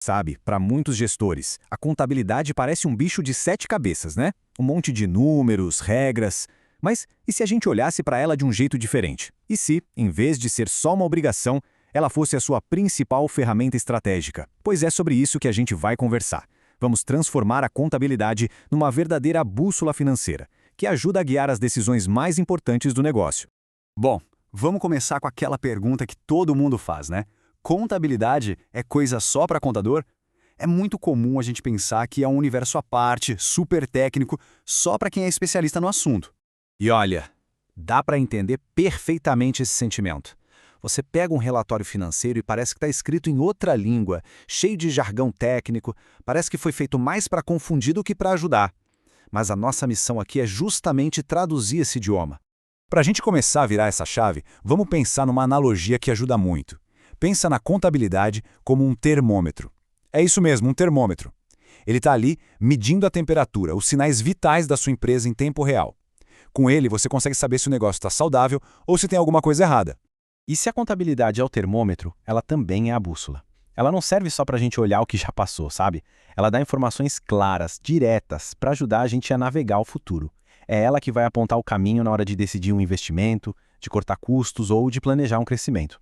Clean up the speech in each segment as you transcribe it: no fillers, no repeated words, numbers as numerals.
Sabe, para muitos gestores, a contabilidade parece um bicho de sete cabeças, né? Um monte de números, regras. Mas e se a gente olhasse para ela de um jeito diferente? E se, em vez de ser só uma obrigação, ela fosse a sua principal ferramenta estratégica? Pois é sobre isso que a gente vai conversar. Vamos transformar a contabilidade numa verdadeira bússola financeira, que ajuda a guiar as decisões mais importantes do negócio. Bom, vamos começar com aquela pergunta que todo mundo faz, né? Contabilidade é coisa só para contador? É muito comum a gente pensar que é um universo à parte, super técnico, só para quem é especialista no assunto. E olha, dá para entender perfeitamente esse sentimento. Você pega um relatório financeiro e parece que está escrito em outra língua, cheio de jargão técnico, parece que foi feito mais para confundir do que para ajudar. Mas a nossa missão aqui é justamente traduzir esse idioma. Para a gente começar a virar essa chave, vamos pensar numa analogia que ajuda muito. Pensa na contabilidade como um termômetro. É isso mesmo, um termômetro. Ele está ali medindo a temperatura, os sinais vitais da sua empresa em tempo real. Com ele, você consegue saber se o negócio está saudável ou se tem alguma coisa errada. E se a contabilidade é o termômetro, ela também é a bússola. Ela não serve só para a gente olhar o que já passou, sabe? Ela dá informações claras, diretas, para ajudar a gente a navegar o futuro. É ela que vai apontar o caminho na hora de decidir um investimento, de cortar custos ou de planejar um crescimento.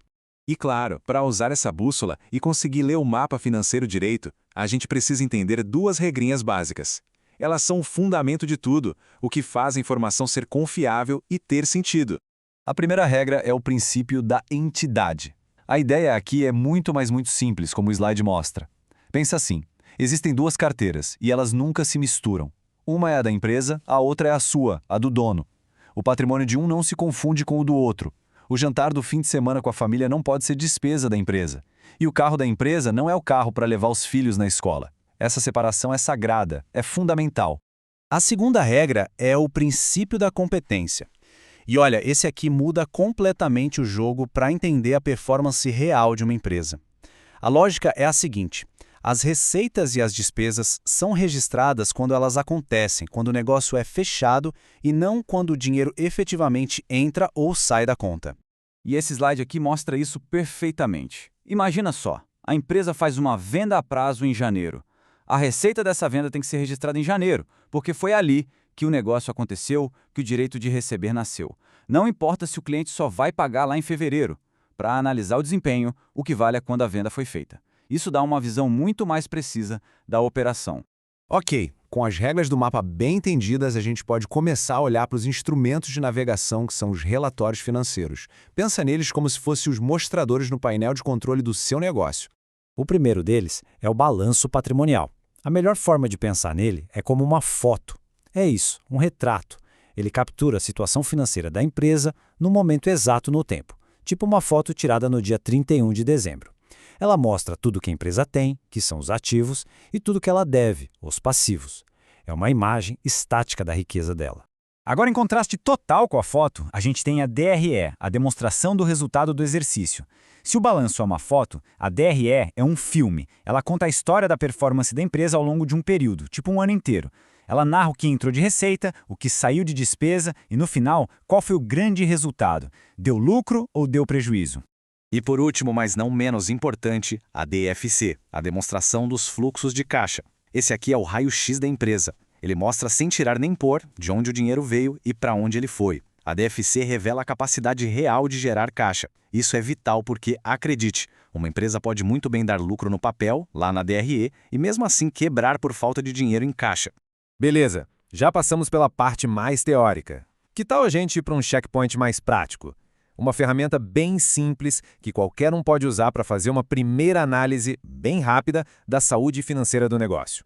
E claro, para usar essa bússola e conseguir ler o mapa financeiro direito, a gente precisa entender duas regrinhas básicas. Elas são o fundamento de tudo, o que faz a informação ser confiável e ter sentido. A primeira regra é o princípio da entidade. A ideia aqui é muito simples, como o slide mostra. Pensa assim, existem duas carteiras e elas nunca se misturam. Uma é a da empresa, a outra é a sua, a do dono. O patrimônio de um não se confunde com o do outro. O jantar do fim de semana com a família não pode ser despesa da empresa. E o carro da empresa não é o carro para levar os filhos na escola. Essa separação é sagrada, é fundamental. A segunda regra é o princípio da competência. E olha, esse aqui muda completamente o jogo para entender a performance real de uma empresa. A lógica é a seguinte: as receitas e as despesas são registradas quando elas acontecem, quando o negócio é fechado e não quando o dinheiro efetivamente entra ou sai da conta. E esse slide aqui mostra isso perfeitamente. Imagina só, a empresa faz uma venda a prazo em janeiro. A receita dessa venda tem que ser registrada em janeiro, porque foi ali que o negócio aconteceu, que o direito de receber nasceu. Não importa se o cliente só vai pagar lá em fevereiro. Para analisar o desempenho, o que vale é quando a venda foi feita. Isso dá uma visão muito mais precisa da operação. Ok, com as regras do mapa bem entendidas, a gente pode começar a olhar para os instrumentos de navegação que são os relatórios financeiros. Pensa neles como se fossem os mostradores no painel de controle do seu negócio. O primeiro deles é o balanço patrimonial. A melhor forma de pensar nele é como uma foto. É isso, um retrato. Ele captura a situação financeira da empresa no momento exato no tempo, tipo uma foto tirada no dia 31 de dezembro. Ela mostra tudo que a empresa tem, que são os ativos, e tudo que ela deve, os passivos. É uma imagem estática da riqueza dela. Agora, em contraste total com a foto, a gente tem a DRE, a demonstração do resultado do exercício. Se o balanço é uma foto, a DRE é um filme. Ela conta a história da performance da empresa ao longo de um período, tipo um ano inteiro. Ela narra o que entrou de receita, o que saiu de despesa e, no final, qual foi o grande resultado. Deu lucro ou deu prejuízo? E por último, mas não menos importante, a DFC, a demonstração dos fluxos de caixa. Esse aqui é o raio-x da empresa. Ele mostra sem tirar nem pôr de onde o dinheiro veio e para onde ele foi. A DFC revela a capacidade real de gerar caixa. Isso é vital porque, acredite, uma empresa pode muito bem dar lucro no papel, lá na DRE, e mesmo assim quebrar por falta de dinheiro em caixa. Beleza, já passamos pela parte mais teórica. Que tal a gente ir para um checkpoint mais prático? Uma ferramenta bem simples que qualquer um pode usar para fazer uma primeira análise bem rápida da saúde financeira do negócio.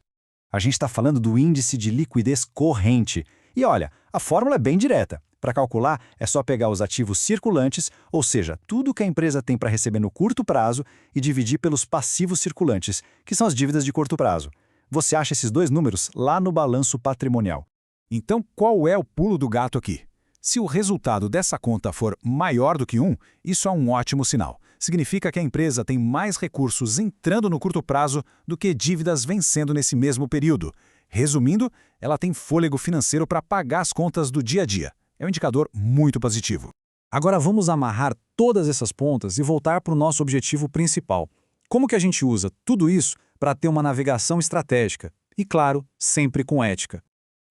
A gente está falando do índice de liquidez corrente. E olha, a fórmula é bem direta. Para calcular, é só pegar os ativos circulantes, ou seja, tudo que a empresa tem para receber no curto prazo, e dividir pelos passivos circulantes, que são as dívidas de curto prazo. Você acha esses dois números lá no balanço patrimonial. Então, qual é o pulo do gato aqui? Se o resultado dessa conta for maior do que 1, isso é um ótimo sinal. Significa que a empresa tem mais recursos entrando no curto prazo do que dívidas vencendo nesse mesmo período. Resumindo, ela tem fôlego financeiro para pagar as contas do dia a dia. É um indicador muito positivo. Agora vamos amarrar todas essas pontas e voltar para o nosso objetivo principal. Como que a gente usa tudo isso para ter uma navegação estratégica. E, claro, sempre com ética.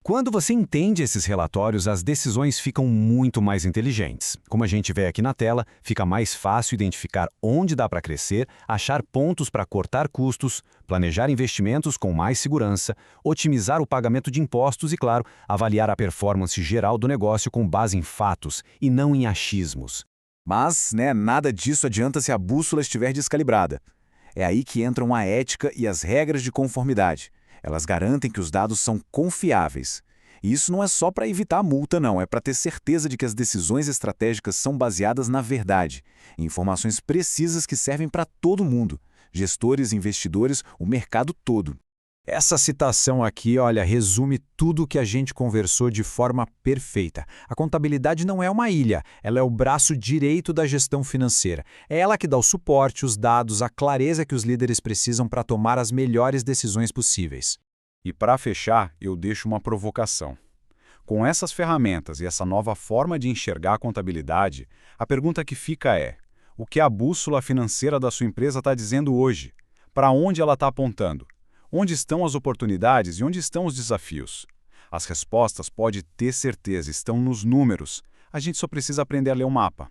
Quando você entende esses relatórios, as decisões ficam muito mais inteligentes. Como a gente vê aqui na tela, fica mais fácil identificar onde dá para crescer, achar pontos para cortar custos, planejar investimentos com mais segurança, otimizar o pagamento de impostos e, claro, avaliar a performance geral do negócio com base em fatos e não em achismos. Mas, nada disso adianta se a bússola estiver descalibrada. É aí que entram a ética e as regras de conformidade. Elas garantem que os dados são confiáveis. E isso não é só para evitar a multa, não. É para ter certeza de que as decisões estratégicas são baseadas na verdade, em informações precisas que servem para todo mundo. Gestores, investidores, o mercado todo. Essa citação aqui, olha, resume tudo o que a gente conversou de forma perfeita. A contabilidade não é uma ilha, ela é o braço direito da gestão financeira. É ela que dá o suporte, os dados, a clareza que os líderes precisam para tomar as melhores decisões possíveis. E para fechar, eu deixo uma provocação. Com essas ferramentas e essa nova forma de enxergar a contabilidade, a pergunta que fica é: o que a bússola financeira da sua empresa está dizendo hoje? Para onde ela está apontando? Onde estão as oportunidades e onde estão os desafios? As respostas, pode ter certeza, estão nos números. A gente só precisa aprender a ler o mapa.